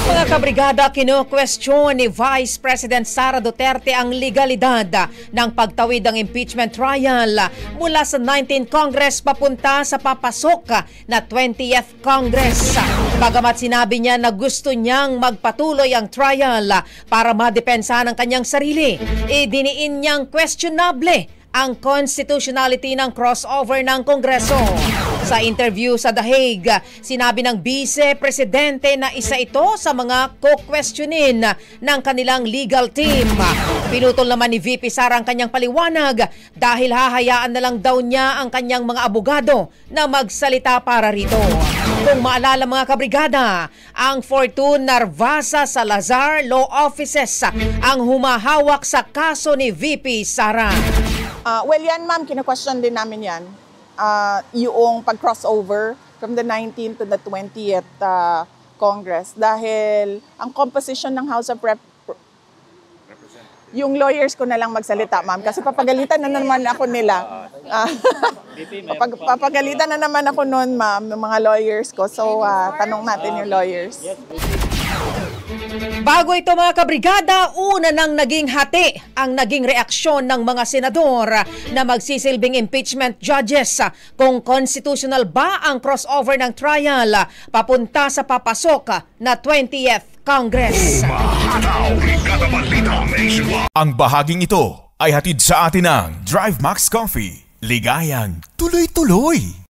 Mga kabrigada, kino-question ni Vice President Sara Duterte ang legalidad ng pagtawid ng impeachment trial mula sa 19th Congress papunta sa papasok na 20th Congress. Bagamat sinabi niya na gusto niyang magpatuloy ang trial para madepensa ng kanyang sarili, idiniin niyang questionable ang constitutionality ng crossover ng Kongreso. Sa interview sa The Hague, sinabi ng Vice Presidente na isa ito sa mga ko-questionin ng kanilang legal team. Pinutol naman ni VP Sara ang kanyang paliwanag dahil hahayaan na lang daw niya ang kanyang mga abogado na magsalita para rito. Kung maalala mga kabrigada, ang Fortune Narvasa Salazar Law Offices ang humahawak sa kaso ni VP Sara. Well, yan ma'am, kina-question din namin yan. Yung pag-crossover from the 19th to the 20th Congress. Dahil ang composition ng House of yung lawyers ko na lang magsalita, ma'am. Kasi papagalitan na naman ako nila. Papagalitan na naman ako noon, ma'am, ng mga lawyers ko. So, tanong natin yung lawyers. Bago ito mga kabrigada, una nang naging hati ang naging reaksyon ng mga senador na magsisilbing impeachment judges kung constitutional ba ang crossover ng trial papunta sa papasok na 20th Congress. Ang bahaging ito ay hatid sa atin ng Drive Max Coffee. Ligayang tuloy-tuloy.